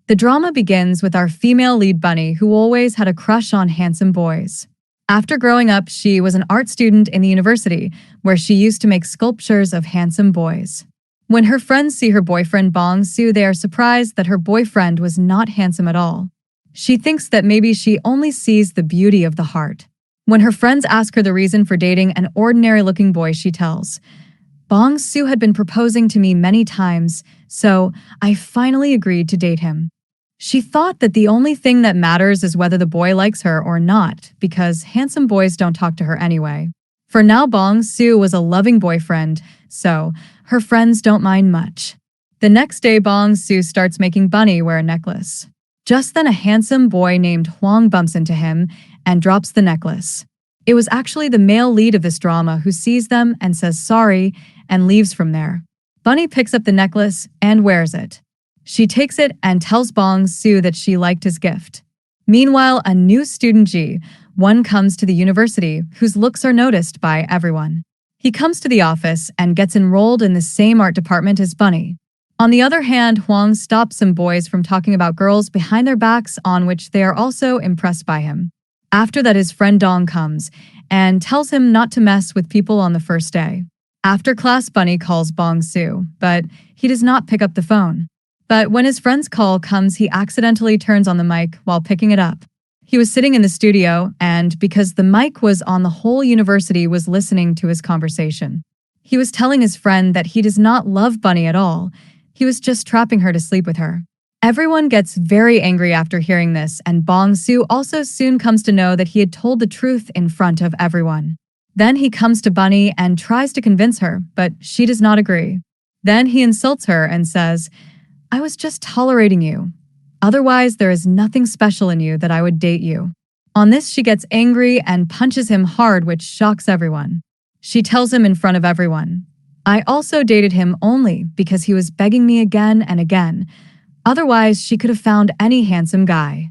The drama begins with our female lead bunny who always had a crush on handsome boys. After growing up, she was an art student in the university where she used to make sculptures of handsome boys. When her friends see her boyfriend Bong Su, they are surprised that her boyfriend was not handsome at all. She thinks that maybe she only sees the beauty of the heart. When her friends ask her the reason for dating an ordinary-looking boy, she tells, "Bong Su had been proposing to me many times, so I finally agreed to date him." She thought that the only thing that matters is whether the boy likes her or not, because handsome boys don't talk to her anyway. For now, Bong Su was a loving boyfriend, so her friends don't mind much. The next day, Bong Su starts making Bunny wear a necklace. Just then, a handsome boy named Huang bumps into him and drops the necklace. It was actually the male lead of this drama who sees them and says sorry and leaves from there. Bunny picks up the necklace and wears it. She takes it and tells Bong Su that she liked his gift. Meanwhile, a new student G1 comes to the university whose looks are noticed by everyone. He comes to the office and gets enrolled in the same art department as Bunny. On the other hand, Huang stops some boys from talking about girls behind their backs on which they are also impressed by him. After that, his friend Dong comes and tells him not to mess with people on the first day. After class, Bunny calls Bong Su, but he does not pick up the phone. But when his friend's call comes, he accidentally turns on the mic while picking it up. He was sitting in the studio, and because the mic was on, the whole university was listening to his conversation. He was telling his friend that he does not love Bunny at all. He was just trapping her to sleep with her. Everyone gets very angry after hearing this, and Bong Su also soon comes to know that he had told the truth in front of everyone. Then he comes to Bunny and tries to convince her, but she does not agree. Then he insults her and says, "I was just tolerating you. Otherwise, there is nothing special in you that I would date you." On this, she gets angry and punches him hard, which shocks everyone. She tells him in front of everyone, "I also dated him only because he was begging me again and again. Otherwise, she could have found any handsome guy."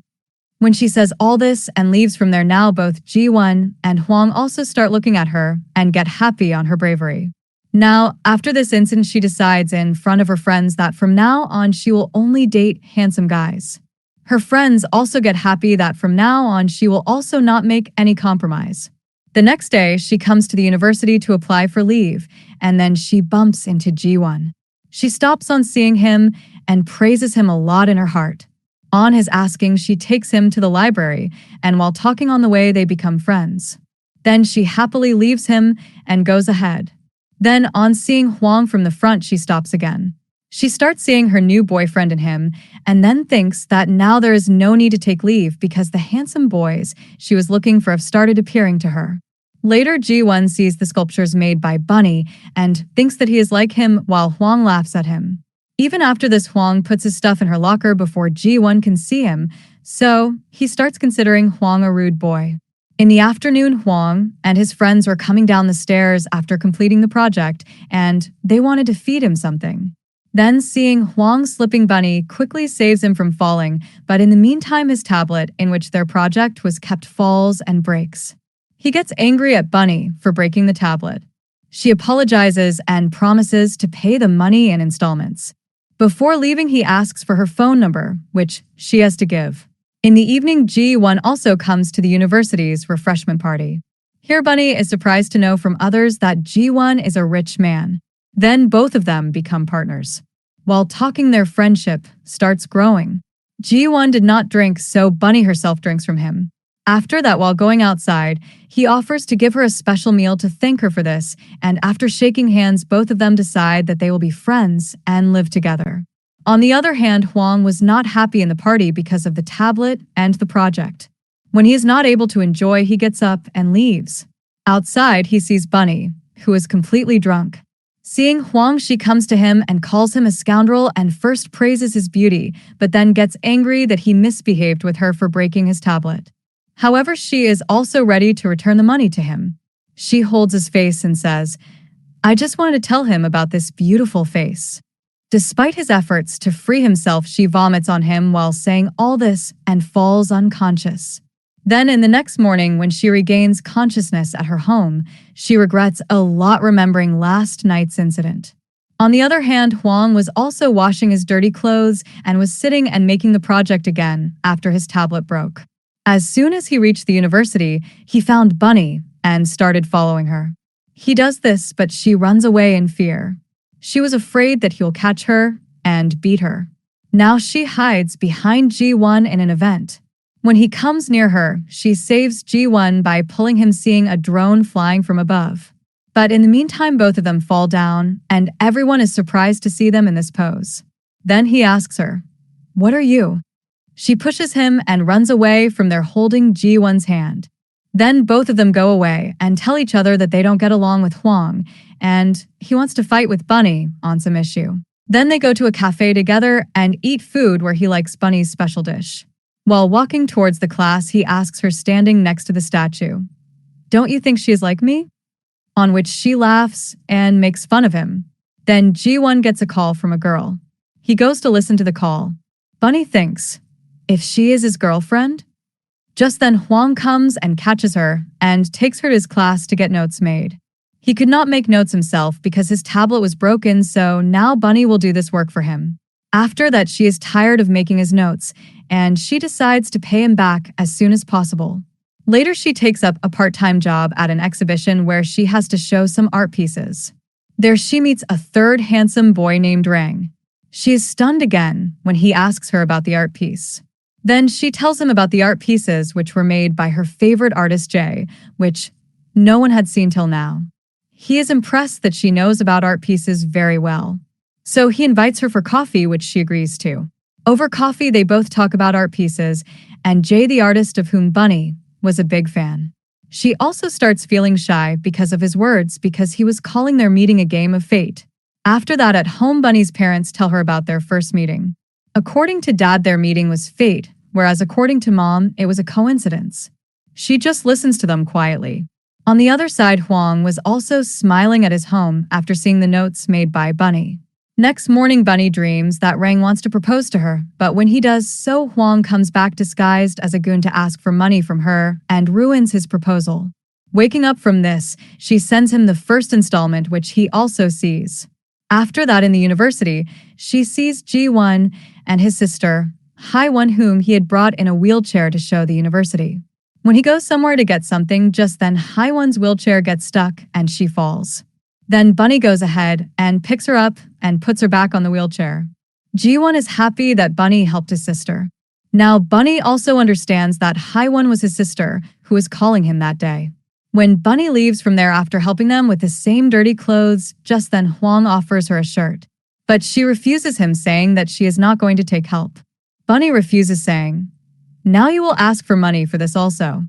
When she says all this and leaves from there, now both G1 and Huang also start looking at her and get happy on her bravery. Now, after this incident, she decides in front of her friends that from now on she will only date handsome guys. Her friends also get happy that from now on she will also not make any compromise. The next day, she comes to the university to apply for leave, and then she bumps into G1. She stops on seeing him and praises him a lot in her heart. On his asking, she takes him to the library, and while talking on the way, they become friends. Then she happily leaves him and goes ahead. Then, on seeing Huang from the front, she stops again. She starts seeing her new boyfriend in him, and then thinks that now there is no need to take leave because the handsome boys she was looking for have started appearing to her. Later, G1 sees the sculptures made by Bunny and thinks that he is like him while Huang laughs at him. Even after this, Huang puts his stuff in her locker before G1 can see him, so he starts considering Huang a rude boy. In the afternoon, Huang and his friends were coming down the stairs after completing the project, and they wanted to feed him something. Then, seeing Huang slipping, Bunny quickly saves him from falling, but in the meantime, his tablet, in which their project was kept, falls and breaks. He gets angry at Bunny for breaking the tablet. She apologizes and promises to pay the money in installments. Before leaving, he asks for her phone number, which she has to give. In the evening, G1 also comes to the university's refreshment party. Here, Bunny is surprised to know from others that G1 is a rich man. Then both of them become partners. While talking, their friendship starts growing. G1 did not drink, so Bunny herself drinks from him. After that, while going outside, he offers to give her a special meal to thank her for this, and after shaking hands, both of them decide that they will be friends and live together. On the other hand, Huang was not happy in the party because of the tablet and the project. When he is not able to enjoy, he gets up and leaves. Outside, he sees Bunny, who is completely drunk. Seeing Huang, she comes to him and calls him a scoundrel and first praises his beauty, but then gets angry that he misbehaved with her for breaking his tablet. However, she is also ready to return the money to him. She holds his face and says, "I just wanted to tell him about this beautiful face." Despite his efforts to free himself, she vomits on him while saying all this and falls unconscious. Then in the next morning, when she regains consciousness at her home, she regrets a lot remembering last night's incident. On the other hand, Huang was also washing his dirty clothes and was sitting and making the project again after his tablet broke. As soon as he reached the university, he found Bunny and started following her. He does this, but she runs away in fear. She was afraid that he'll catch her and beat her. Now she hides behind G1 in an event. When he comes near her, she saves G1 by pulling him, seeing a drone flying from above. But in the meantime, both of them fall down, and everyone is surprised to see them in this pose. Then he asks her, "What are you?" She pushes him and runs away from there holding G1's hand. Then both of them go away and tell each other that they don't get along with Huang, and he wants to fight with Bunny on some issue. Then they go to a cafe together and eat food where he likes Bunny's special dish. While walking towards the class, he asks her, standing next to the statue, "Don't you think she is like me?" On which she laughs and makes fun of him. Then G1 gets a call from a girl. He goes to listen to the call. Bunny thinks, if she is his girlfriend? Just then Huang comes and catches her and takes her to his class to get notes made. He could not make notes himself because his tablet was broken, so now Bunny will do this work for him. After that, she is tired of making his notes, and she decides to pay him back as soon as possible. Later, she takes up a part-time job at an exhibition where she has to show some art pieces. There she meets a third handsome boy named Rang. She is stunned again when he asks her about the art piece. Then she tells him about the art pieces which were made by her favorite artist Jay, which no one had seen till now. He is impressed that she knows about art pieces very well. So he invites her for coffee, which she agrees to. Over coffee, they both talk about art pieces, and Jay, the artist of whom Bunny was a big fan. She also starts feeling shy because of his words, because he was calling their meeting a game of fate. After that, at home, Bunny's parents tell her about their first meeting. According to Dad, their meeting was fate, whereas according to Mom, it was a coincidence. She just listens to them quietly. On the other side, Huang was also smiling at his home after seeing the notes made by Bunny. Next morning, Bunny dreams that Rang wants to propose to her, but when he does so, Huang comes back disguised as a goon to ask for money from her and ruins his proposal. Waking up from this, she sends him the first installment, which he also sees. After that, in the university, she sees G1 and his sister, Hai1, whom he had brought in a wheelchair to show the university. When he goes somewhere to get something, just then Hai1's wheelchair gets stuck and she falls. Then Bunny goes ahead and picks her up and puts her back on the wheelchair. G1 is happy that Bunny helped his sister. Now Bunny also understands that Hai1 was his sister who was calling him that day. When Bunny leaves from there after helping them with the same dirty clothes, just then Huang offers her a shirt. But she refuses him, saying that she is not going to take help. Bunny refuses, saying, "Now you will ask for money for this also."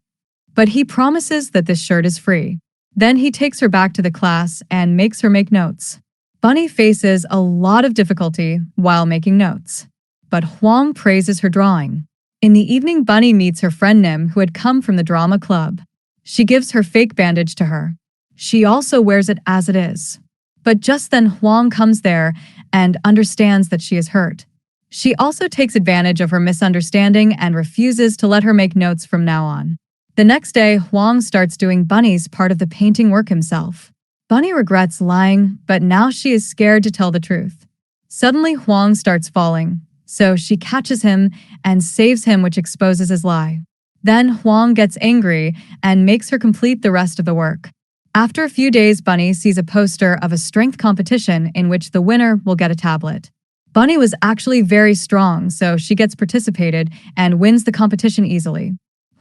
But he promises that this shirt is free. Then he takes her back to the class and makes her make notes. Bunny faces a lot of difficulty while making notes, but Huang praises her drawing. In the evening, Bunny meets her friend Nim, who had come from the drama club. She gives her fake bandage to her. She also wears it as it is. But just then Huang comes there and understands that she is hurt. She also takes advantage of her misunderstanding and refuses to let her make notes from now on. The next day, Huang starts doing Bunny's part of the painting work himself. Bunny regrets lying, but now she is scared to tell the truth. Suddenly, Huang starts falling, so she catches him and saves him, which exposes his lie. Then Huang gets angry and makes her complete the rest of the work. After a few days, Bunny sees a poster of a strength competition in which the winner will get a tablet. Bunny was actually very strong, so she gets participated and wins the competition easily.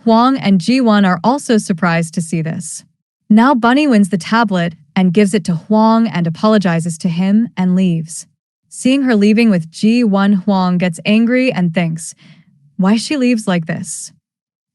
Huang and G1 are also surprised to see this. Now Bunny wins the tablet and gives it to Huang and apologizes to him and leaves. Seeing her leaving with G1, Huang gets angry and thinks, why she leaves like this?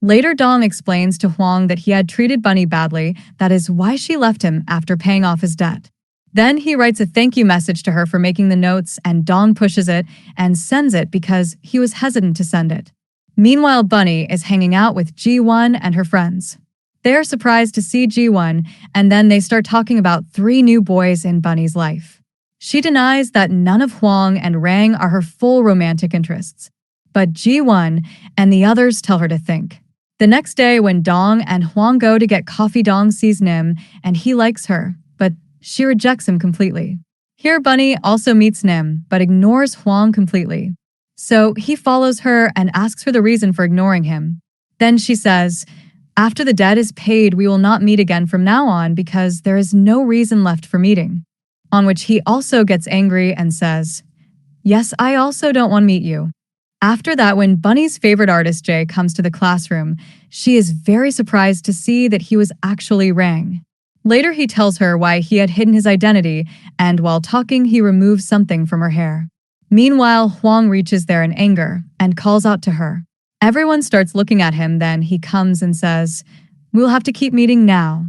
Later, Dong explains to Huang that he had treated Bunny badly, that is why she left him after paying off his debt. Then he writes a thank you message to her for making the notes, and Dong pushes it and sends it because he was hesitant to send it. Meanwhile, Bunny is hanging out with G1 and her friends. They are surprised to see G1, and then they start talking about 3 new boys in Bunny's life. She denies that none of Huang and Rang are her full romantic interests, but G1 and the others tell her to think. The next day, when Dong and Huang go to get coffee, Dong sees Nim and he likes her, but she rejects him completely. Here Bunny also meets Nim, but ignores Huang completely. So he follows her and asks her the reason for ignoring him. Then she says, "After the debt is paid, we will not meet again from now on because there is no reason left for meeting." On which he also gets angry and says, "Yes, I also don't want to meet you." After that, when Bunny's favorite artist Jay comes to the classroom, she is very surprised to see that he was actually Rang. Later, he tells her why he had hidden his identity, and while talking, he removes something from her hair. Meanwhile, Huang reaches there in anger and calls out to her. Everyone starts looking at him, then he comes and says, "We'll have to keep meeting now."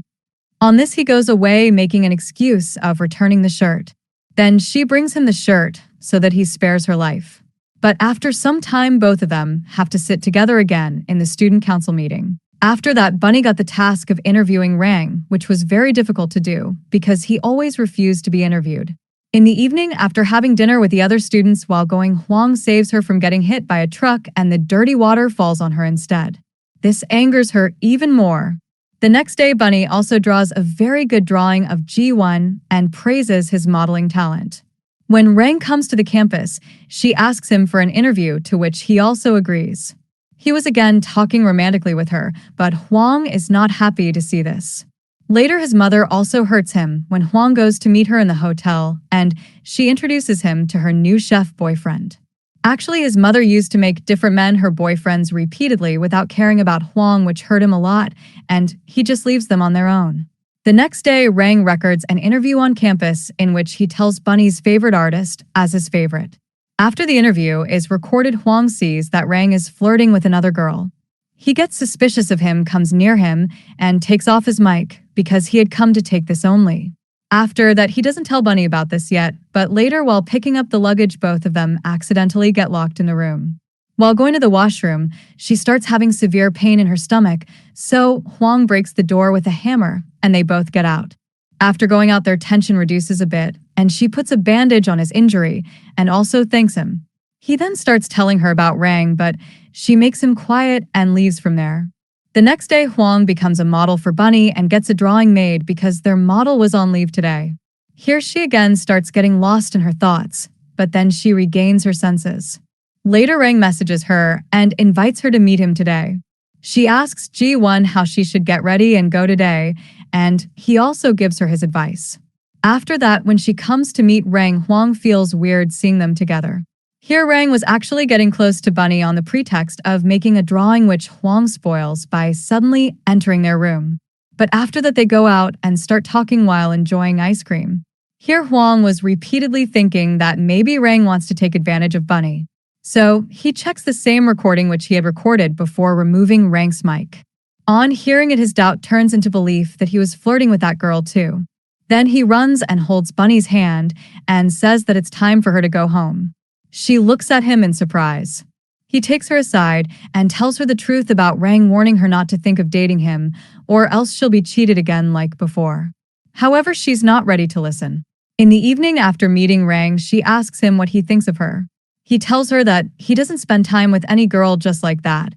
On this, he goes away, making an excuse of returning the shirt. Then she brings him the shirt so that he spares her life. But after some time, both of them have to sit together again in the student council meeting. After that, Bunny got the task of interviewing Rang, which was very difficult to do because he always refused to be interviewed. In the evening, after having dinner with the other students while going, Huang saves her from getting hit by a truck and the dirty water falls on her instead. This angers her even more. The next day, Bunny also draws a very good drawing of Ji-won and praises his modeling talent. When Rang comes to the campus, she asks him for an interview, to which he also agrees. He was again talking romantically with her, but Huang is not happy to see this. Later, his mother also hurts him when Huang goes to meet her in the hotel, and she introduces him to her new chef boyfriend. Actually, his mother used to make different men her boyfriends repeatedly without caring about Huang, which hurt him a lot, and he just leaves them on their own. The next day, Rang records an interview on campus in which he tells Bunny's favorite artist as his favorite. After the interview is recorded, Huang sees that Rang is flirting with another girl. He gets suspicious of him, comes near him, and takes off his mic because he had come to take this only. After that, he doesn't tell Bunny about this yet, but later while picking up the luggage, both of them accidentally get locked in the room. While going to the washroom, she starts having severe pain in her stomach, so Huang breaks the door with a hammer, and they both get out. After going out, their tension reduces a bit, and she puts a bandage on his injury and also thanks him. He then starts telling her about Rang, but she makes him quiet and leaves from there. The next day, Huang becomes a model for Bunny and gets a drawing made because their model was on leave today. Here she again starts getting lost in her thoughts, but then she regains her senses. Later, Rang messages her and invites her to meet him today. She asks Ji-won how she should get ready and go today, and he also gives her his advice. After that, when she comes to meet Rang, Huang feels weird seeing them together. Here, Rang was actually getting close to Bunny on the pretext of making a drawing, which Huang spoils by suddenly entering their room. But after that, they go out and start talking while enjoying ice cream. Here, Huang was repeatedly thinking that maybe Rang wants to take advantage of Bunny. So he checks the same recording which he had recorded before removing Rang's mic. On hearing it, his doubt turns into belief that he was flirting with that girl too. Then he runs and holds Bunny's hand and says that it's time for her to go home. She looks at him in surprise. He takes her aside and tells her the truth about Rang, warning her not to think of dating him, or else she'll be cheated again like before. However, she's not ready to listen. In the evening after meeting Rang, she asks him what he thinks of her. He tells her that he doesn't spend time with any girl just like that.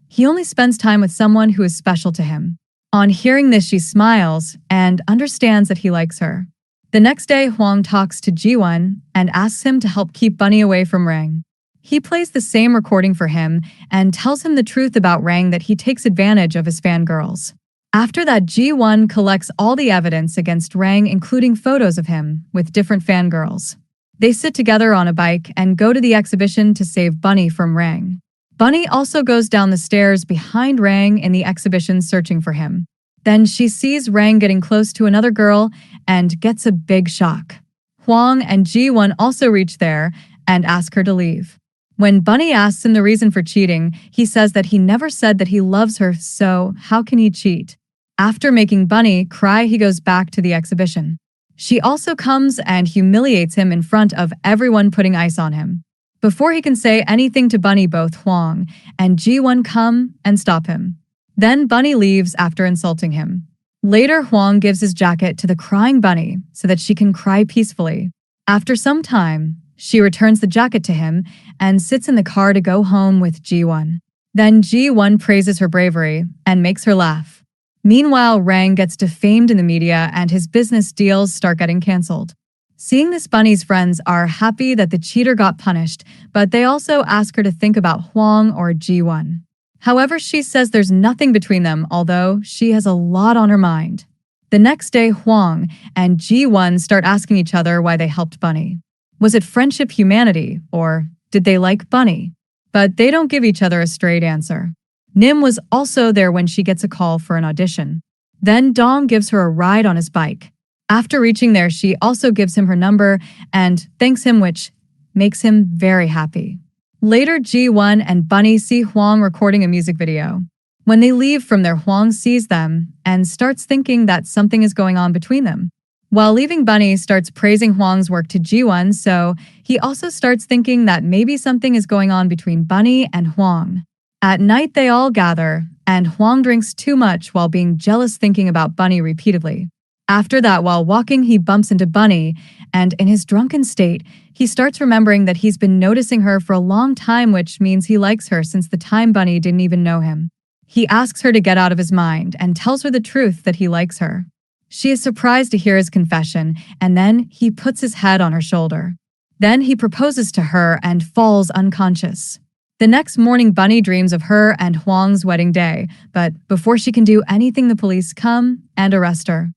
He only spends time with someone who is special to him. On hearing this, she smiles and understands that he likes her. The next day, Huang talks to Ji-won and asks him to help keep Bunny away from Rang. He plays the same recording for him and tells him the truth about Rang, that he takes advantage of his fangirls. After that, Ji-won collects all the evidence against Rang, including photos of him with different fangirls. They sit together on a bike and go to the exhibition to save Bunny from Rang. Bunny also goes down the stairs behind Rang in the exhibition searching for him. Then she sees Rang getting close to another girl and gets a big shock. Huang and Ji-won also reach there and ask her to leave. When Bunny asks him the reason for cheating, he says that he never said that he loves her, so how can he cheat? After making Bunny cry, he goes back to the exhibition. She also comes and humiliates him in front of everyone, putting ice on him. Before he can say anything to Bunny, both Huang and Ji-won come and stop him. Then Bunny leaves after insulting him. Later, Huang gives his jacket to the crying Bunny so that she can cry peacefully. After some time, she returns the jacket to him and sits in the car to go home with Ji-won. Then Ji-won praises her bravery and makes her laugh. Meanwhile, Rang gets defamed in the media and his business deals start getting cancelled. Seeing this, Bunny's friends are happy that the cheater got punished, but they also ask her to think about Huang or Ji-won. However, she says there's nothing between them, although she has a lot on her mind. The next day, Huang and Ji-won start asking each other why they helped Bunny. Was it friendship, humanity, or did they like Bunny? But they don't give each other a straight answer. Nim was also there when she gets a call for an audition. Then Dong gives her a ride on his bike. After reaching there, she also gives him her number and thanks him, which makes him very happy. Later, Ji-won and Bunny see Huang recording a music video. When they leave from there, Huang sees them and starts thinking that something is going on between them. While leaving, Bunny starts praising Huang's work to Ji-won, so he also starts thinking that maybe something is going on between Bunny and Huang. At night, they all gather, and Huang drinks too much while being jealous, thinking about Bunny repeatedly. After that, while walking, he bumps into Bunny, and in his drunken state, he starts remembering that he's been noticing her for a long time, which means he likes her since the time Bunny didn't even know him. He asks her to get out of his mind and tells her the truth that he likes her. She is surprised to hear his confession, and then he puts his head on her shoulder. Then he proposes to her and falls unconscious. The next morning, Bunny dreams of her and Huang's wedding day, but before she can do anything, the police come and arrest her.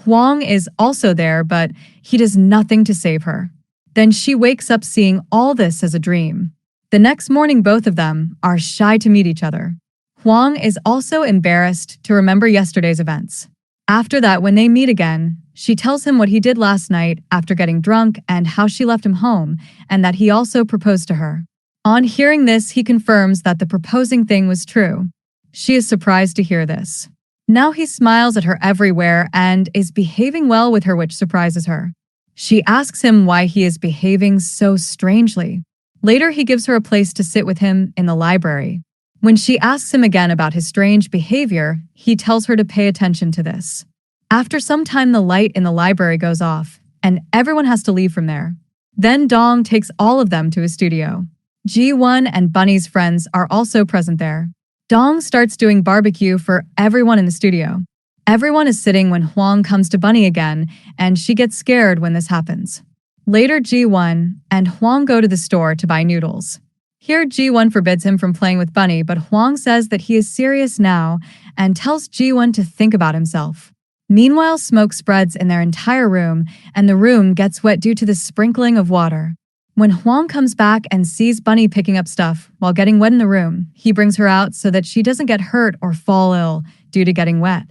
Huang is also there, but he does nothing to save her. Then she wakes up seeing all this as a dream. The next morning, both of them are shy to meet each other. Huang is also embarrassed to remember yesterday's events. After that, when they meet again, she tells him what he did last night after getting drunk and how she left him home, and that he also proposed to her. On hearing this, he confirms that the proposing thing was true. She is surprised to hear this. Now he smiles at her everywhere and is behaving well with her, which surprises her. She asks him why he is behaving so strangely. Later, he gives her a place to sit with him in the library. When she asks him again about his strange behavior, he tells her to pay attention to this. After some time, the light in the library goes off, and everyone has to leave from there. Then Dong takes all of them to his studio. Ji-won and Bunny's friends are also present there. Dong starts doing barbecue for everyone in the studio. Everyone is sitting when Huang comes to Bunny again, and she gets scared when this happens. Later, Ji-won and Huang go to the store to buy noodles. Here, Ji-won forbids him from playing with Bunny, but Huang says that he is serious now and tells Ji-won to think about himself. Meanwhile, smoke spreads in their entire room, and the room gets wet due to the sprinkling of water. When Huang comes back and sees Bunny picking up stuff while getting wet in the room, he brings her out so that she doesn't get hurt or fall ill due to getting wet.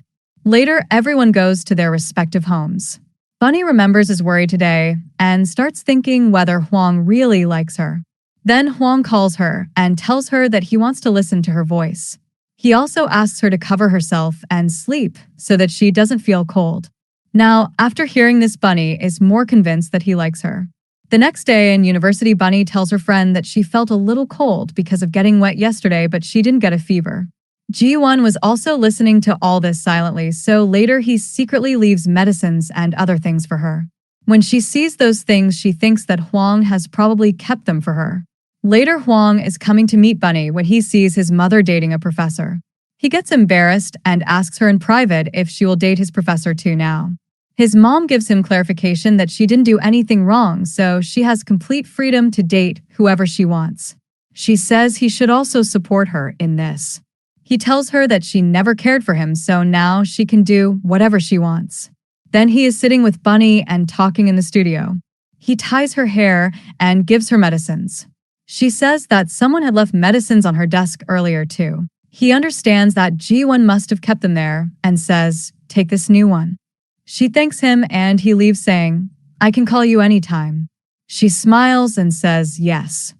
Later, everyone goes to their respective homes. Bunny remembers his worry today and starts thinking whether Huang really likes her. Then Huang calls her and tells her that he wants to listen to her voice. He also asks her to cover herself and sleep so that she doesn't feel cold. Now, after hearing this, Bunny is more convinced that he likes her. The next day in university, Bunny tells her friend that she felt a little cold because of getting wet yesterday, but she didn't get a fever. Ji-won was also listening to all this silently, so later he secretly leaves medicines and other things for her. When she sees those things, she thinks that Huang has probably kept them for her. Later, Huang is coming to meet Bunny when he sees his mother dating a professor. He gets embarrassed and asks her in private if she will date his professor too now. His mom gives him clarification that she didn't do anything wrong, so she has complete freedom to date whoever she wants. She says he should also support her in this. He tells her that she never cared for him, so now she can do whatever she wants. Then he is sitting with Bunny and talking in the studio. He ties her hair and gives her medicines. She says that someone had left medicines on her desk earlier too. He understands that Ji-won must have kept them there and says, "Take this new one." She thanks him and he leaves saying, "I can call you anytime." She smiles and says yes.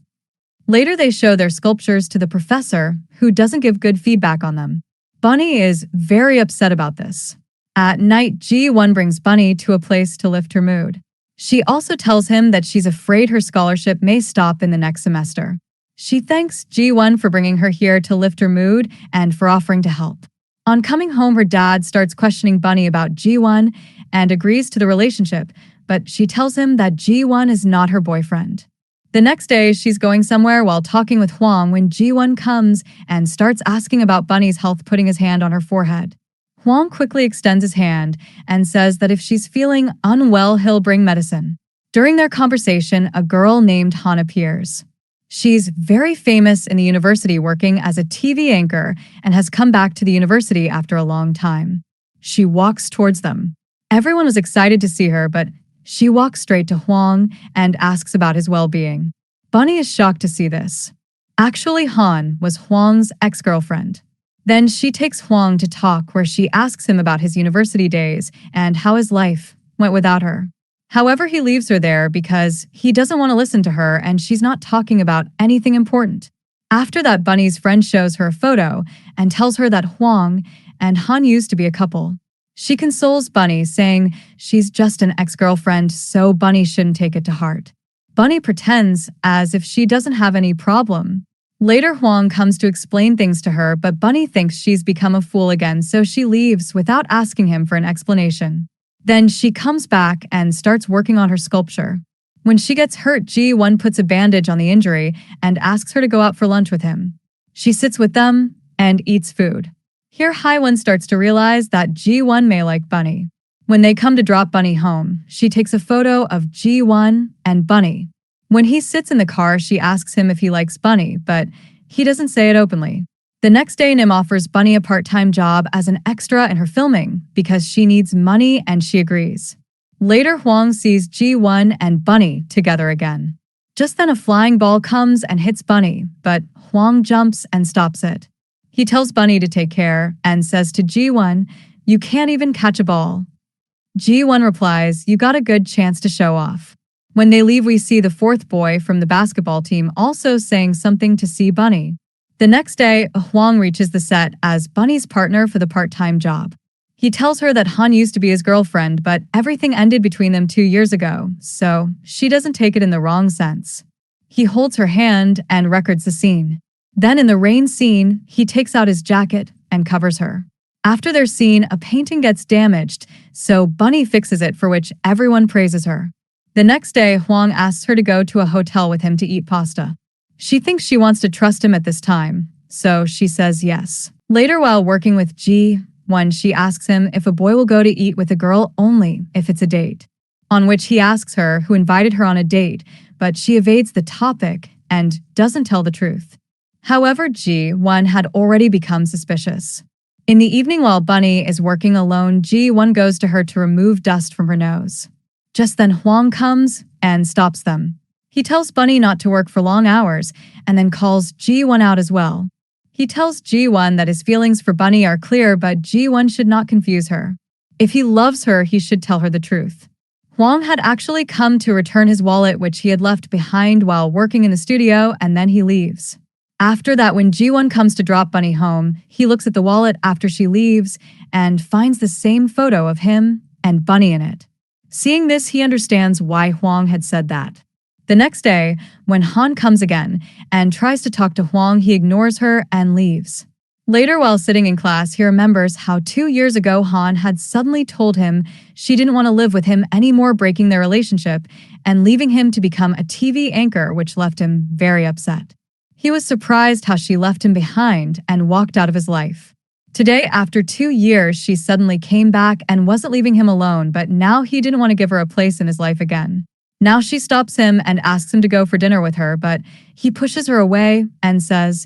Later, they show their sculptures to the professor, who doesn't give good feedback on them. Bunny is very upset about this. At night, Ji-won brings Bunny to a place to lift her mood. She also tells him that she's afraid her scholarship may stop in the next semester. She thanks Ji-won for bringing her here to lift her mood and for offering to help. On coming home, her dad starts questioning Bunny about Ji-won and agrees to the relationship, but she tells him that Ji-won is not her boyfriend. The next day, she's going somewhere while talking with Huang when Ji-won comes and starts asking about Bunny's health, putting his hand on her forehead. Huang quickly extends his hand and says that if she's feeling unwell, he'll bring medicine. During their conversation, a girl named Han appears. She's very famous in the university working as a TV anchor and has come back to the university after a long time. She walks towards them. Everyone was excited to see her, but she walks straight to Huang and asks about his well-being. Bunny is shocked to see this. Actually, Han was Huang's ex-girlfriend. Then she takes Huang to talk where she asks him about his university days and how his life went without her. However, he leaves her there because he doesn't want to listen to her and she's not talking about anything important. After that, Bunny's friend shows her a photo and tells her that Huang and Han used to be a couple. She consoles Bunny, saying she's just an ex-girlfriend, so Bunny shouldn't take it to heart. Bunny pretends as if she doesn't have any problem. Later, Huang comes to explain things to her, but Bunny thinks she's become a fool again, so she leaves without asking him for an explanation. Then she comes back and starts working on her sculpture. When she gets hurt, Ji-won puts a bandage on the injury and asks her to go out for lunch with him. She sits with them and eats food. Here, Haewon starts to realize that Ji-won may like Bunny. When they come to drop Bunny home, she takes a photo of Ji-won and Bunny. When he sits in the car, she asks him if he likes Bunny, but he doesn't say it openly. The next day, Nim offers Bunny a part-time job as an extra in her filming because she needs money and she agrees. Later, Huang sees Ji-won and Bunny together again. Just then, a flying ball comes and hits Bunny, but Huang jumps and stops it. He tells Bunny to take care and says to Ji-won, "You can't even catch a ball." Ji-won replies, "You got a good chance to show off." When they leave, we see the fourth boy from the basketball team also saying something to see Bunny. The next day, Huang reaches the set as Bunny's partner for the part-time job. He tells her that Han used to be his girlfriend, but everything ended between them 2 years ago, so she doesn't take it in the wrong sense. He holds her hand and records the scene. Then in the rain scene, he takes out his jacket and covers her. After their scene, a painting gets damaged, so Bunny fixes it, for which everyone praises her. The next day, Huang asks her to go to a hotel with him to eat pasta. She thinks she wants to trust him at this time, so she says yes. Later, while working with Ji-won, she asks him if a boy will go to eat with a girl only if it's a date. On which he asks her who invited her on a date, but she evades the topic and doesn't tell the truth. However, Ji-won had already become suspicious. In the evening, while Bunny is working alone, Ji-won goes to her to remove dust from her nose. Just then, Huang comes and stops them. He tells Bunny not to work for long hours and then calls Ji-won out as well. He tells Ji-won that his feelings for Bunny are clear, but Ji-won should not confuse her. If he loves her, he should tell her the truth. Huang had actually come to return his wallet, which he had left behind while working in the studio, and then he leaves. After that, when Ji-won comes to drop Bunny home, he looks at the wallet after she leaves and finds the same photo of him and Bunny in it. Seeing this, he understands why Huang had said that. The next day, when Han comes again and tries to talk to Huang, he ignores her and leaves. Later, while sitting in class, he remembers how 2 years ago Han had suddenly told him she didn't want to live with him anymore, breaking their relationship and leaving him to become a TV anchor, which left him very upset. He was surprised how she left him behind and walked out of his life. Today, after 2 years, she suddenly came back and wasn't leaving him alone, but now he didn't want to give her a place in his life again. Now she stops him and asks him to go for dinner with her, but he pushes her away and says,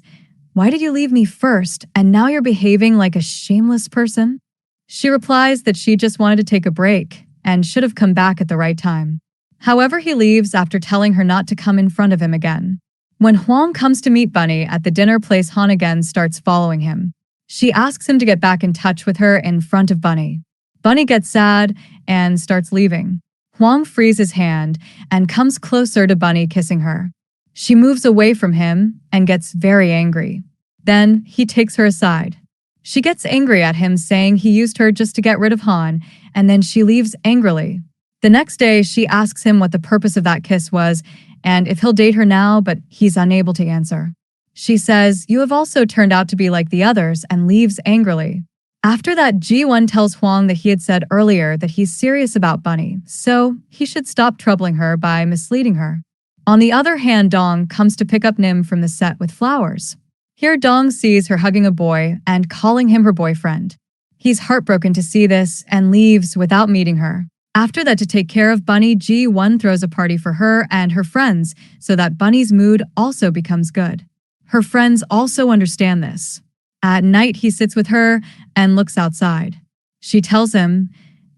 "Why did you leave me first, and now you're behaving like a shameless person?" She replies that she just wanted to take a break and should have come back at the right time. However, he leaves after telling her not to come in front of him again. When Huang comes to meet Bunny at the dinner place, Han again starts following him. She asks him to get back in touch with her in front of Bunny. Bunny gets sad and starts leaving. Huang frees his hand and comes closer to Bunny, kissing her. She moves away from him and gets very angry. Then he takes her aside. She gets angry at him, saying he used her just to get rid of Han, and then she leaves angrily. The next day, she asks him what the purpose of that kiss was and if he'll date her now, but he's unable to answer. She says, "You have also turned out to be like the others," and leaves angrily. After that, Ji-won tells Huang that he had said earlier that he's serious about Bunny, so he should stop troubling her by misleading her. On the other hand, Dong comes to pick up Nim from the set with flowers. Here, Dong sees her hugging a boy and calling him her boyfriend. He's heartbroken to see this and leaves without meeting her. After that, to take care of Bunny, Ji-won throws a party for her and her friends so that Bunny's mood also becomes good. Her friends also understand this. At night, he sits with her and looks outside. She tells him,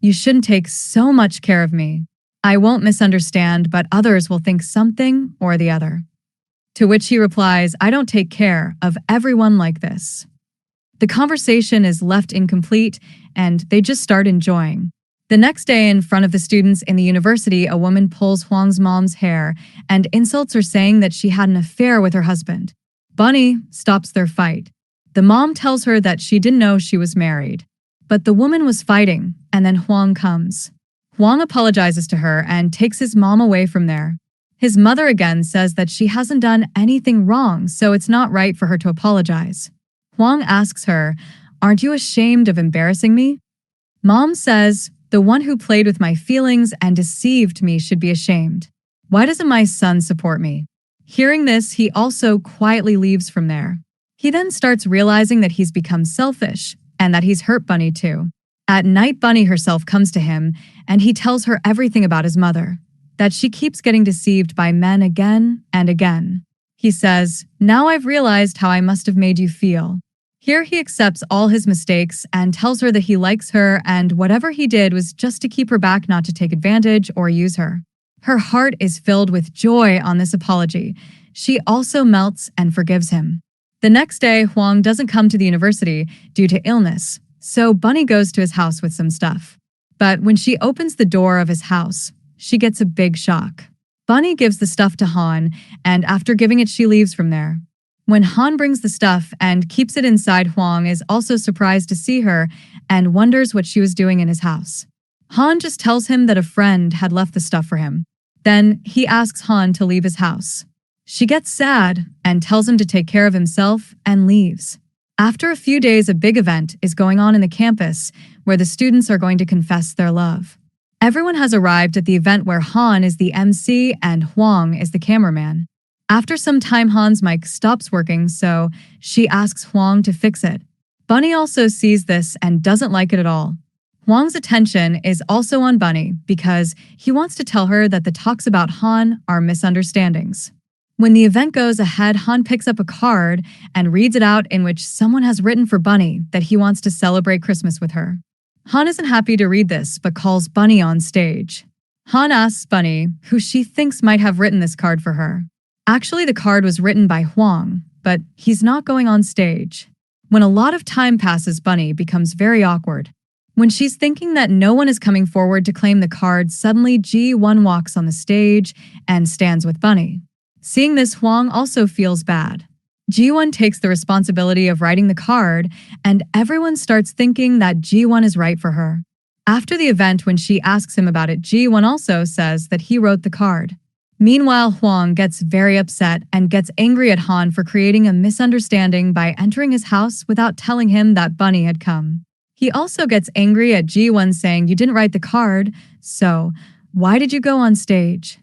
"You shouldn't take so much care of me. I won't misunderstand, but others will think something or the other." To which he replies, "I don't take care of everyone like this." The conversation is left incomplete, and they just start enjoying. The next day, in front of the students in the university, a woman pulls Huang's mom's hair and insults her, saying that she had an affair with her husband. Bunny stops their fight. The mom tells her that she didn't know she was married. But the woman was fighting, and then Huang comes. Huang apologizes to her and takes his mom away from there. His mother again says that she hasn't done anything wrong, so it's not right for her to apologize. Huang asks her, "Aren't you ashamed of embarrassing me?" Mom says, "The one who played with my feelings and deceived me should be ashamed. Why doesn't my son support me?" Hearing this, he also quietly leaves from there. He then starts realizing that he's become selfish and that he's hurt Bunny too. At night, Bunny herself comes to him and he tells her everything about his mother, that she keeps getting deceived by men again and again. He says, "Now I've realized how I must have made you feel." Here he accepts all his mistakes and tells her that he likes her and whatever he did was just to keep her back, not to take advantage or use her. Her heart is filled with joy on this apology. She also melts and forgives him. The next day, Huang doesn't come to the university due to illness, so Bunny goes to his house with some stuff. But when she opens the door of his house, she gets a big shock. Bunny gives the stuff to Han, and after giving it, she leaves from there. When Han brings the stuff and keeps it inside, Huang is also surprised to see her and wonders what she was doing in his house. Han just tells him that a friend had left the stuff for him. Then he asks Han to leave his house. She gets sad and tells him to take care of himself and leaves. After a few days, a big event is going on in the campus where the students are going to confess their love. Everyone has arrived at the event where Han is the MC and Huang is the cameraman. After some time, Han's mic stops working, so she asks Huang to fix it. Bunny also sees this and doesn't like it at all. Huang's attention is also on Bunny because he wants to tell her that the talks about Han are misunderstandings. When the event goes ahead, Han picks up a card and reads it out, in which someone has written for Bunny that he wants to celebrate Christmas with her. Han isn't happy to read this, but calls Bunny on stage. Han asks Bunny who she thinks might have written this card for her. Actually, the card was written by Huang, but he's not going on stage. When a lot of time passes, Bunny becomes very awkward. When she's thinking that no one is coming forward to claim the card, suddenly Ji-won walks on the stage and stands with Bunny. Seeing this, Huang also feels bad. Ji-won takes the responsibility of writing the card, and everyone starts thinking that Ji-won is right for her. After the event, when she asks him about it, Ji-won also says that he wrote the card. Meanwhile, Huang gets very upset and gets angry at Han for creating a misunderstanding by entering his house without telling him that Bunny had come. He also gets angry at Ji-won, saying, "You didn't write the card, so why did you go on stage?"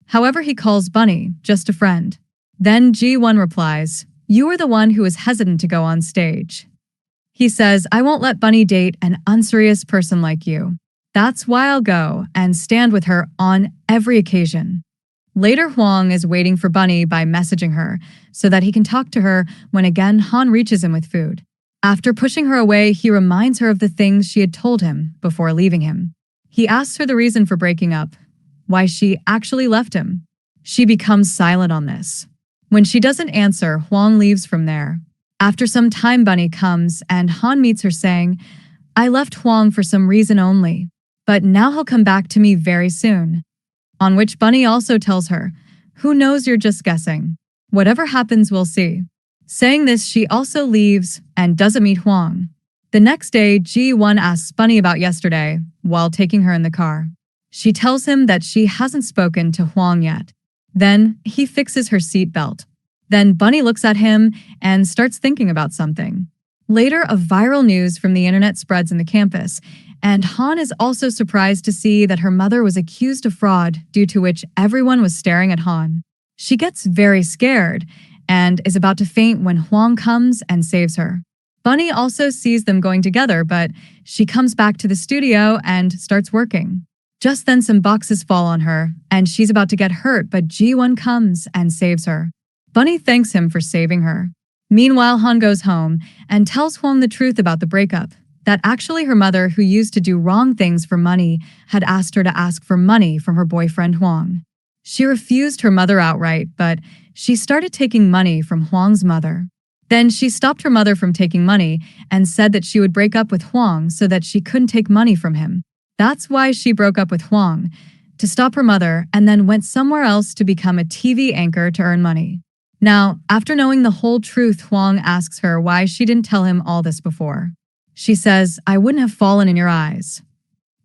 However, he calls Bunny just a friend. Then Ji-won replies, "You were the one who was hesitant to go on stage." He says, "I won't let Bunny date an unserious person like you. That's why I'll go and stand with her on every occasion." Later, Huang is waiting for Bunny by messaging her so that he can talk to her when again Han reaches him with food. After pushing her away, he reminds her of the things she had told him before leaving him. He asks her the reason for breaking up, why she actually left him. She becomes silent on this. When she doesn't answer, Huang leaves from there. After some time, Bunny comes and Han meets her, saying, "I left Huang for some reason only, but now he'll come back to me very soon." On which Bunny also tells her, "Who knows, you're just guessing. Whatever happens, we'll see." Saying this, she also leaves and doesn't meet Huang. The next day, Ji-won asks Bunny about yesterday while taking her in the car. She tells him that she hasn't spoken to Huang yet. Then he fixes her seatbelt. Then Bunny looks at him and starts thinking about something. Later, a viral news from the internet spreads in the campus, and Han is also surprised to see that her mother was accused of fraud, due to which everyone was staring at Han. She gets very scared and is about to faint when Huang comes and saves her. Bunny also sees them going together, but she comes back to the studio and starts working. Just then some boxes fall on her, and she's about to get hurt, but Ji-won comes and saves her. Bunny thanks him for saving her. Meanwhile, Han goes home and tells Huang the truth about the breakup, that actually her mother, who used to do wrong things for money, had asked her to ask for money from her boyfriend Huang. She refused her mother outright, but she started taking money from Huang's mother. Then she stopped her mother from taking money and said that she would break up with Huang so that she couldn't take money from him. That's why she broke up with Huang, to stop her mother, and then went somewhere else to become a TV anchor to earn money. Now, after knowing the whole truth, Huang asks her why she didn't tell him all this before. She says, "I wouldn't have fallen in your eyes."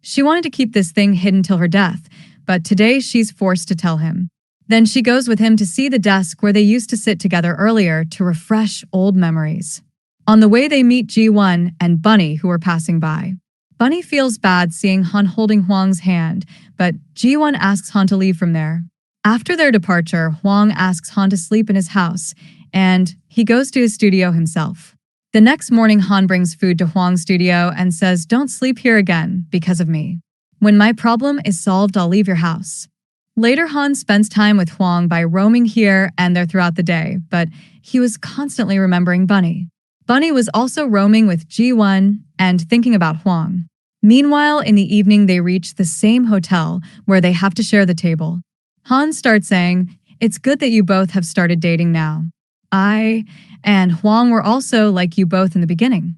She wanted to keep this thing hidden till her death, but today she's forced to tell him. Then she goes with him to see the desk where they used to sit together earlier to refresh old memories. On the way, they meet Ji-won and Bunny, who are passing by. Bunny feels bad seeing Han holding Huang's hand, but Ji-won asks Han to leave from there. After their departure, Huang asks Han to sleep in his house, and he goes to his studio himself. The next morning, Han brings food to Huang's studio and says, "Don't sleep here again because of me. When my problem is solved, I'll leave your house." Later, Han spends time with Huang by roaming here and there throughout the day, but he was constantly remembering Bunny. Bunny was also roaming with Ji-won and thinking about Huang. Meanwhile, in the evening, they reach the same hotel where they have to share the table. Han starts saying, "It's good that you both have started dating now. I and Huang were also like you both in the beginning."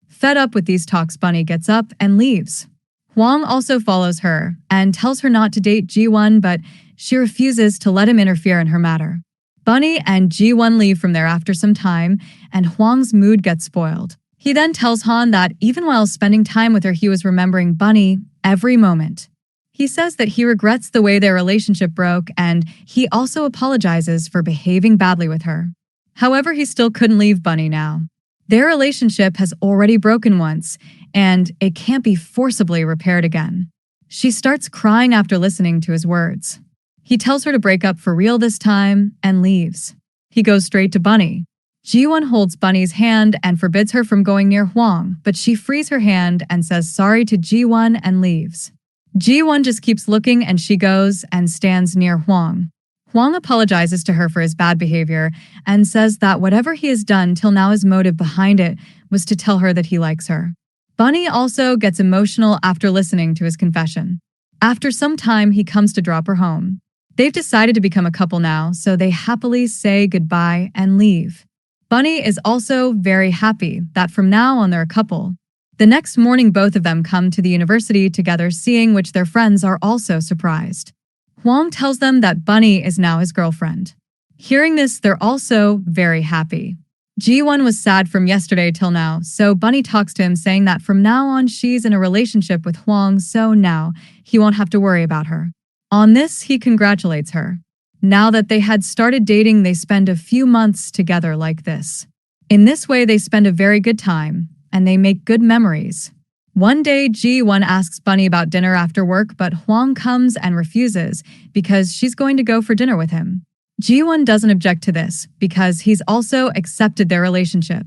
Fed up with these talks, Bunny gets up and leaves. Huang also follows her and tells her not to date Ji-won, but she refuses to let him interfere in her matter. Bunny and Ji-won leave from there after some time, and Huang's mood gets spoiled. He then tells Han that even while spending time with her, he was remembering Bunny every moment. He says that he regrets the way their relationship broke, and he also apologizes for behaving badly with her. However, he still couldn't leave Bunny now. Their relationship has already broken once, and it can't be forcibly repaired again. She starts crying after listening to his words. He tells her to break up for real this time and leaves. He goes straight to Bunny. Ji-won holds Bunny's hand and forbids her from going near Huang, but she frees her hand and says sorry to Ji-won and leaves. Ji-won just keeps looking, and she goes and stands near Huang. Huang apologizes to her for his bad behavior and says that whatever he has done till now, his motive behind it was to tell her that he likes her. Bunny also gets emotional after listening to his confession. After some time, he comes to drop her home. They've decided to become a couple now, so they happily say goodbye and leave. Bunny is also very happy that from now on they're a couple. The next morning, both of them come to the university together, seeing which their friends are also surprised. Huang tells them that Bunny is now his girlfriend. Hearing this, they're also very happy. Ji-won was sad from yesterday till now, so Bunny talks to him saying that from now on she's in a relationship with Huang, so now he won't have to worry about her. On this, he congratulates her. Now that they had started dating, they spend a few months together like this. In this way, they spend a very good time, and they make good memories. One day, Ji-won asks Bunny about dinner after work, but Huang comes and refuses because she's going to go for dinner with him. Ji-won doesn't object to this because he's also accepted their relationship.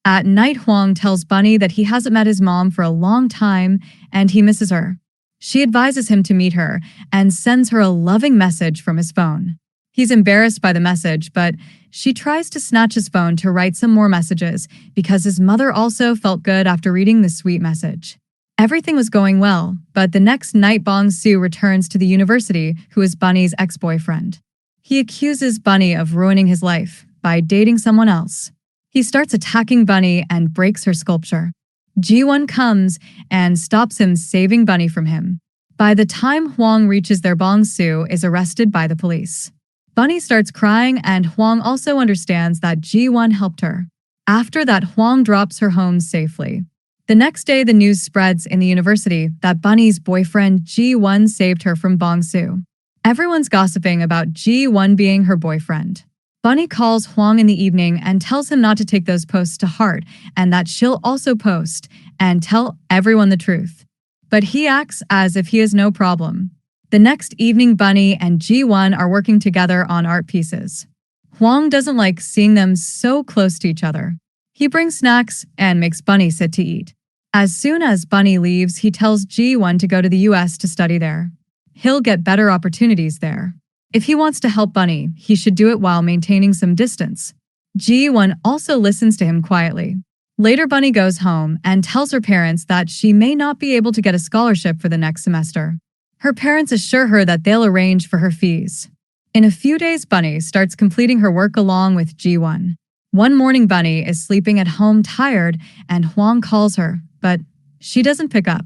At night, Huang tells Bunny that he hasn't met his mom for a long time and he misses her. She advises him to meet her and sends her a loving message from his phone. He's embarrassed by the message, but she tries to snatch his phone to write some more messages because his mother also felt good after reading the sweet message. Everything was going well, but the next night Bong Su returns to the university, who is Bunny's ex-boyfriend. He accuses Bunny of ruining his life by dating someone else. He starts attacking Bunny and breaks her sculpture. Ji-won comes and stops him, saving Bunny from him. By the time Huang reaches there, Bong Su is arrested by the police. Bunny starts crying, and Huang also understands that Ji-won helped her. After that, Huang drops her home safely. The next day, the news spreads in the university that Bunny's boyfriend Ji-won saved her from Bong Su. Everyone's gossiping about Ji-won being her boyfriend. Bunny calls Huang in the evening and tells him not to take those posts to heart and that she'll also post and tell everyone the truth. But he acts as if he has no problem. The next evening, Bunny and Ji-won are working together on art pieces. Huang doesn't like seeing them so close to each other. He brings snacks and makes Bunny sit to eat. As soon as Bunny leaves, he tells Ji-won to go to the US to study there. He'll get better opportunities there. If he wants to help Bunny, he should do it while maintaining some distance. Ji-won also listens to him quietly. Later, Bunny goes home and tells her parents that she may not be able to get a scholarship for the next semester. Her parents assure her that they'll arrange for her fees. In a few days, Bunny starts completing her work along with Ji-won. One morning, Bunny is sleeping at home tired, and Huang calls her, but she doesn't pick up.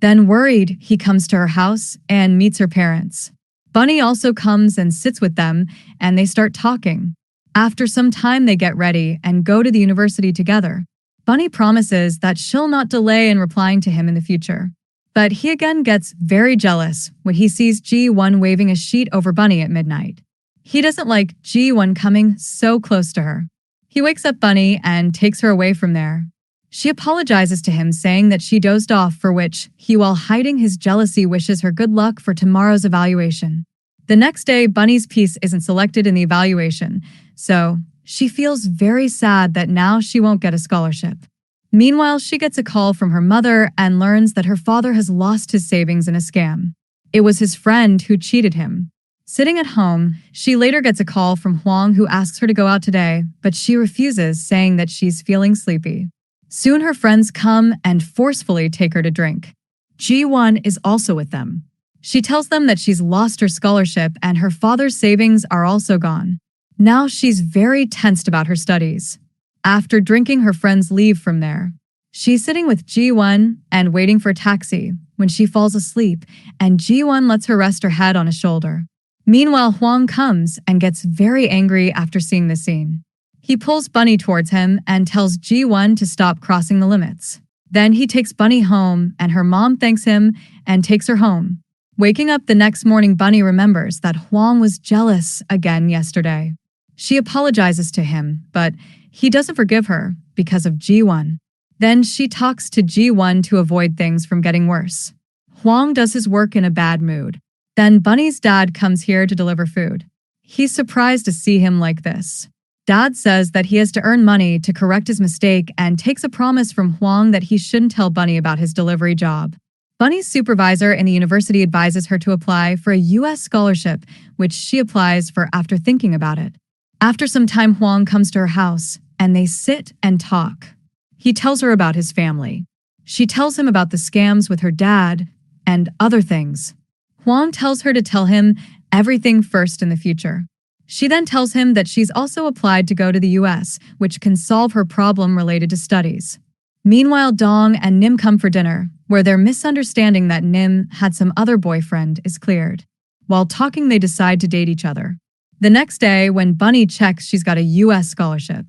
Then, worried, he comes to her house and meets her parents. Bunny also comes and sits with them, and they start talking. After some time, they get ready and go to the university together. Bunny promises that she'll not delay in replying to him in the future. But he again gets very jealous when he sees Ji-won waving a sheet over Bunny at midnight. He doesn't like Ji-won coming so close to her. He wakes up Bunny and takes her away from there. She apologizes to him, saying that she dozed off, for which he, while hiding his jealousy, wishes her good luck for tomorrow's evaluation. The next day, Bunny's piece isn't selected in the evaluation, so she feels very sad that now she won't get a scholarship. Meanwhile, she gets a call from her mother and learns that her father has lost his savings in a scam. It was his friend who cheated him. Sitting at home, she later gets a call from Huang, who asks her to go out today, but she refuses, saying that she's feeling sleepy. Soon her friends come and forcefully take her to drink. Ji-won is also with them. She tells them that she's lost her scholarship and her father's savings are also gone. Now she's very tensed about her studies. After drinking, her friends leave from there. She's sitting with Ji-won and waiting for a taxi when she falls asleep, and Ji-won lets her rest her head on his shoulder. Meanwhile, Huang comes and gets very angry after seeing the scene. He pulls Bunny towards him and tells Ji-won to stop crossing the limits. Then he takes Bunny home, and her mom thanks him and takes her home. Waking up the next morning, Bunny remembers that Huang was jealous again yesterday. She apologizes to him, but he doesn't forgive her because of Ji-won. Then she talks to Ji-won to avoid things from getting worse. Huang does his work in a bad mood. Then Bunny's dad comes here to deliver food. He's surprised to see him like this. Dad says that he has to earn money to correct his mistake and takes a promise from Huang that he shouldn't tell Bunny about his delivery job. Bunny's supervisor in the university advises her to apply for a US scholarship, which she applies for after thinking about it. After some time, Huang comes to her house, and they sit and talk. He tells her about his family. She tells him about the scams with her dad and other things. Huang tells her to tell him everything first in the future. She then tells him that she's also applied to go to the US, which can solve her problem related to studies. Meanwhile, Dong and Nim come for dinner, where their misunderstanding that Nim had some other boyfriend is cleared. While talking, they decide to date each other. The next day, when Bunny checks she's got a US scholarship,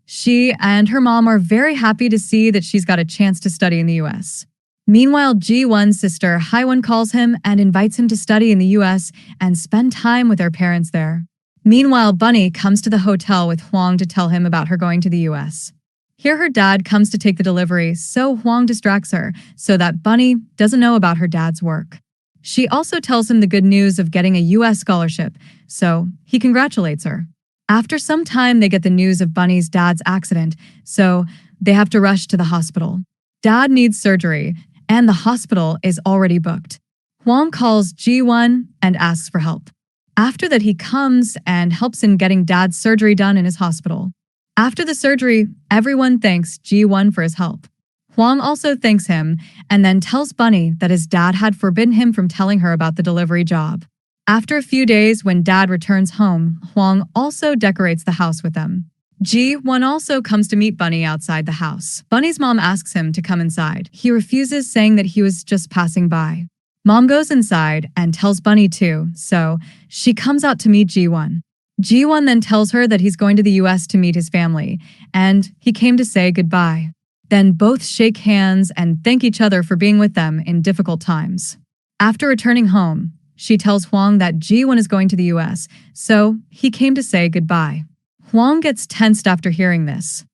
she and her mom are very happy to see that she's got a chance to study in the US. Meanwhile, Ji-won's sister Haewon calls him and invites him to study in the US and spend time with her parents there. Meanwhile, Bunny comes to the hotel with Huang to tell him about her going to the US. Here her dad comes to take the delivery, so Huang distracts her so that Bunny doesn't know about her dad's work. She also tells him the good news of getting a US scholarship, so he congratulates her. After some time, they get the news of Bunny's dad's accident, so they have to rush to the hospital. Dad needs surgery, and the hospital is already booked. Huang calls Ji-won and asks for help. After that, he comes and helps in getting Dad's surgery done in his hospital. After the surgery, everyone thanks Ji-won for his help. Huang also thanks him and then tells Bunny that his dad had forbidden him from telling her about the delivery job. After a few days, when Dad returns home, Huang also decorates the house with them. Ji-won also comes to meet Bunny outside the house. Bunny's mom asks him to come inside. He refuses, saying that he was just passing by. Mom goes inside and tells Bunny too, so she comes out to meet Ji-won. Ji-won then tells her that he's going to the US to meet his family, and he came to say goodbye. Then both shake hands and thank each other for being with them in difficult times. After returning home, she tells Huang that Ji-won is going to the US, so he came to say goodbye. Huang gets tensed after hearing this.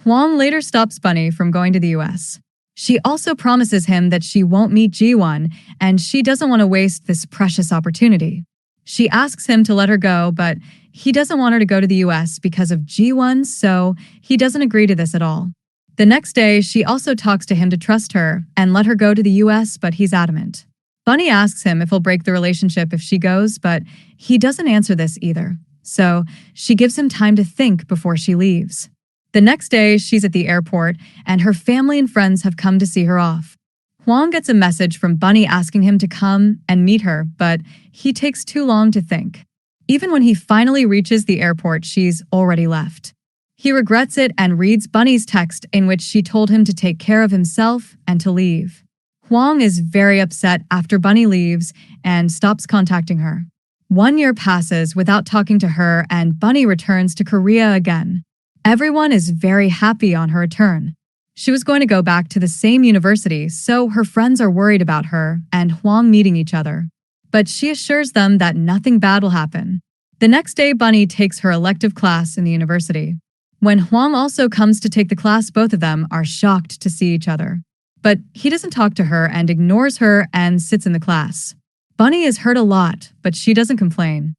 Huang later stops Bunny from going to the US. She also promises him that she won't meet Ji-won, and she doesn't want to waste this precious opportunity. She asks him to let her go, but he doesn't want her to go to the US because of Ji-won, so he doesn't agree to this at all. The next day, she also talks to him to trust her and let her go to the US, but he's adamant. Bunny asks him if he'll break the relationship if she goes, but he doesn't answer this either. So she gives him time to think before she leaves. The next day, she's at the airport, and her family and friends have come to see her off. Huang gets a message from Bunny asking him to come and meet her, but he takes too long to think. Even when he finally reaches the airport, she's already left. He regrets it and reads Bunny's text in which she told him to take care of himself and to leave. Huang is very upset after Bunny leaves and stops contacting her. 1 year passes without talking to her, and Bunny returns to Korea again. Everyone is very happy on her return. She was going to go back to the same university, so her friends are worried about her and Huang meeting each other. But she assures them that nothing bad will happen. The next day, Bunny takes her elective class in the university. When Huang also comes to take the class, both of them are shocked to see each other. But he doesn't talk to her and ignores her and sits in the class. Bunny is hurt a lot, but she doesn't complain.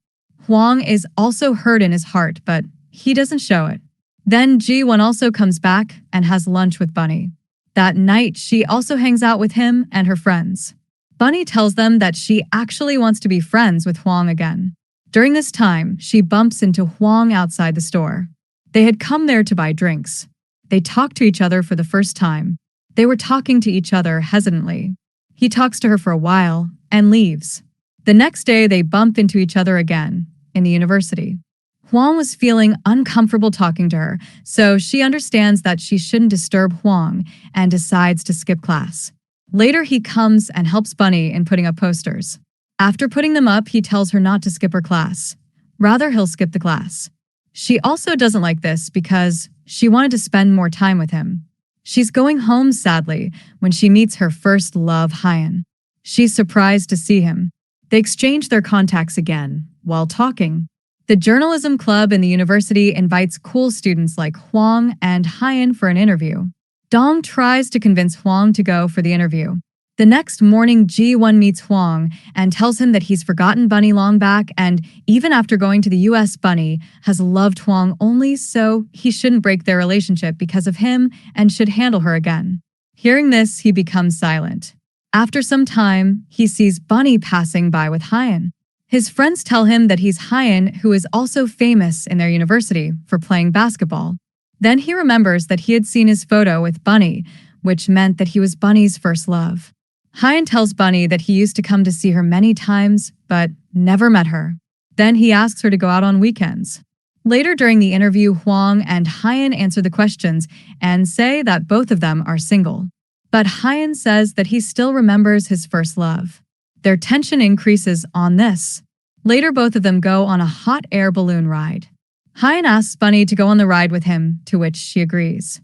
Huang is also hurt in his heart, but he doesn't show it. Then Ji-won also comes back and has lunch with Bunny. That night, she also hangs out with him and her friends. Bunny tells them that she actually wants to be friends with Huang again. During this time, she bumps into Huang outside the store. They had come there to buy drinks. They talk to each other for the first time. They were talking to each other hesitantly. He talks to her for a while and leaves. The next day, they bump into each other again in the university. Huang was feeling uncomfortable talking to her, so she understands that she shouldn't disturb Huang and decides to skip class. Later, he comes and helps Bunny in putting up posters. After putting them up, he tells her not to skip her class. Rather, he'll skip the class. She also doesn't like this because she wanted to spend more time with him. She's going home, sadly, when she meets her first love, Huang. She's surprised to see him. They exchange their contacts again while talking. The journalism club in the university invites cool students like Huang and Huang for an interview. Dong tries to convince Huang to go for the interview. The next morning, Ji-won meets Huang and tells him that he's forgotten Bunny long back, and even after going to the US, Bunny has loved Huang only, so he shouldn't break their relationship because of him and should handle her again. Hearing this, he becomes silent. After some time, he sees Bunny passing by with Huang. His friends tell him that he's Huang, who is also famous in their university for playing basketball. Then he remembers that he had seen his photo with Bunny, which meant that he was Bunny's first love. Huang tells Bunny that he used to come to see her many times, but never met her. Then he asks her to go out on weekends. Later during the interview, Huang and Huang answer the questions and say that both of them are single. But Huang says that he still remembers his first love. Their tension increases on this. Later, both of them go on a hot air balloon ride. Huang asks Bunny to go on the ride with him, to which she agrees.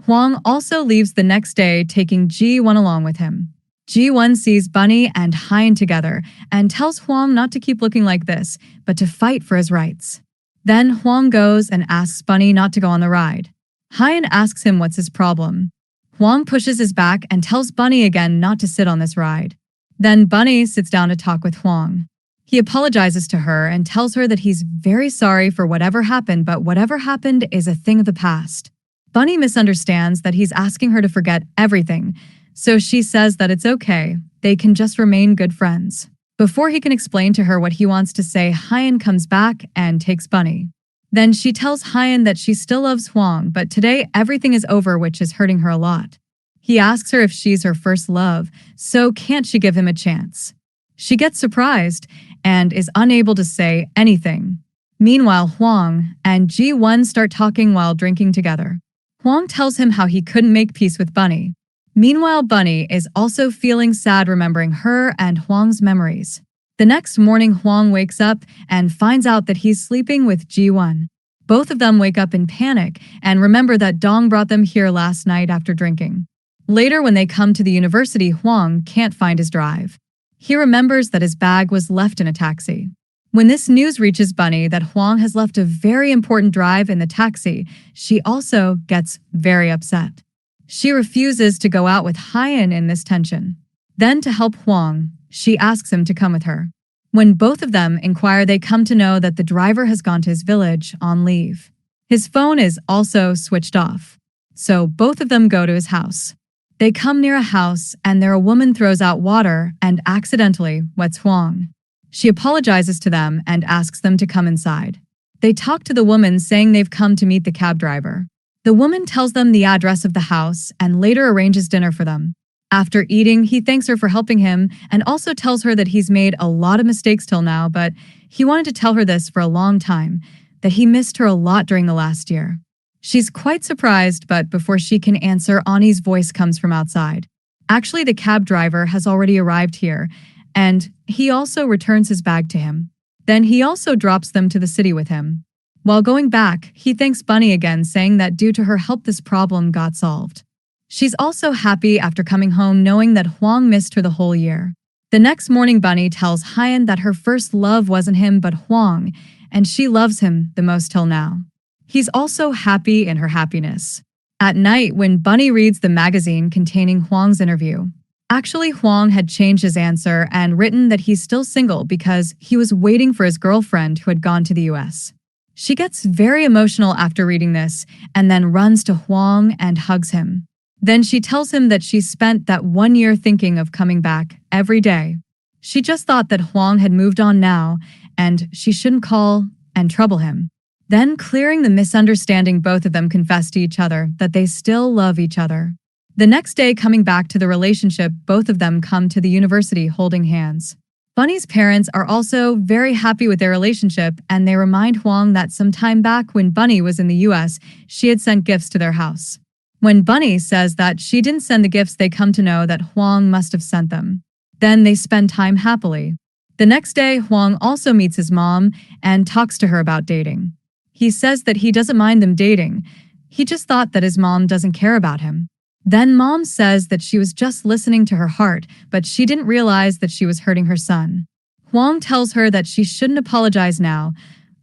Huang also leaves the next day, taking Ji-won along with him. Ji-won sees Bunny and Huang together and tells Huang not to keep looking like this, but to fight for his rights. Then Huang goes and asks Bunny not to go on the ride. Huang asks him what's his problem. Huang pushes his back and tells Bunny again not to sit on this ride. Then Bunny sits down to talk with Huang. He apologizes to her and tells her that he's very sorry for whatever happened, but whatever happened is a thing of the past. Bunny misunderstands that he's asking her to forget everything, so she says that it's okay, they can just remain good friends. Before he can explain to her what he wants to say, Huang comes back and takes Bunny. Then she tells Huang that she still loves Huang, but today everything is over, which is hurting her a lot. He asks her if she's her first love, so can't she give him a chance? She gets surprised and is unable to say anything. Meanwhile, Huang and Ji-won start talking while drinking together. Huang tells him how he couldn't make peace with Bunny. Meanwhile, Bunny is also feeling sad remembering her and Huang's memories. The next morning, Huang wakes up and finds out that he's sleeping with Ji-won. Both of them wake up in panic and remember that Dong brought them here last night after drinking. Later, when they come to the university, Huang can't find his drive. He remembers that his bag was left in a taxi. When this news reaches Bunny that Huang has left a very important drive in the taxi, she also gets very upset. She refuses to go out with Huang in this tension. Then, to help Huang, she asks him to come with her. When both of them inquire, they come to know that the driver has gone to his village on leave. His phone is also switched off. So both of them go to his house. They come near a house and there a woman throws out water and accidentally wets Huang. She apologizes to them and asks them to come inside. They talk to the woman saying they've come to meet the cab driver. The woman tells them the address of the house and later arranges dinner for them. After eating, he thanks her for helping him and also tells her that he's made a lot of mistakes till now, but he wanted to tell her this for a long time, that he missed her a lot during the last year. She's quite surprised, but before she can answer, Ani's voice comes from outside. Actually, the cab driver has already arrived here, and he also returns his bag to him. Then he also drops them to the city with him. While going back, he thanks Bunny again, saying that due to her help this problem got solved. She's also happy after coming home knowing that Huang missed her the whole year. The next morning, Bunny tells Hyan that her first love wasn't him but Huang, and she loves him the most till now. He's also happy in her happiness. At night, when Bunny reads the magazine containing Huang's interview, actually Huang had changed his answer and written that he's still single because he was waiting for his girlfriend who had gone to the US. She gets very emotional after reading this and then runs to Huang and hugs him. Then she tells him that she spent that 1 year thinking of coming back every day. She just thought that Huang had moved on now and she shouldn't call and trouble him. Then, clearing the misunderstanding, both of them confess to each other that they still love each other. The next day, coming back to the relationship, both of them come to the university holding hands. Bunny's parents are also very happy with their relationship, and they remind Huang that some time back when Bunny was in the US, she had sent gifts to their house. When Bunny says that she didn't send the gifts, they come to know that Huang must have sent them. Then they spend time happily. The next day, Huang also meets his mom and talks to her about dating. He says that he doesn't mind them dating. He just thought that his mom doesn't care about him. Then Mom says that she was just listening to her heart, but she didn't realize that she was hurting her son. Huang tells her that she shouldn't apologize now.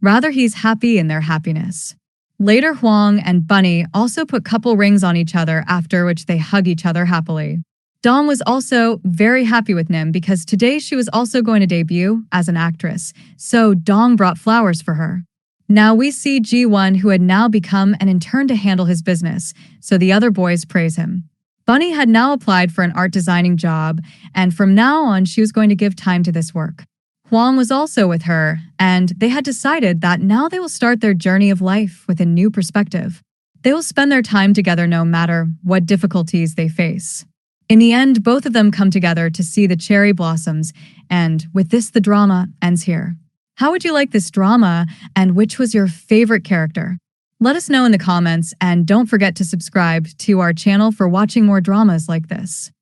Rather, he's happy in their happiness. Later, Huang and Bunny also put couple rings on each other, after which they hug each other happily. Dong was also very happy with Nim because today she was also going to debut as an actress, so Dong brought flowers for her. Now we see Ji-won, who had now become an intern to handle his business, so the other boys praise him. Bunny had now applied for an art designing job, and from now on she was going to give time to this work. Huang was also with her, and they had decided that now they will start their journey of life with a new perspective. They will spend their time together no matter what difficulties they face. In the end, both of them come together to see the cherry blossoms, and with this, the drama ends here. How would you like this drama, and which was your favorite character? Let us know in the comments, and don't forget to subscribe to our channel for watching more dramas like this.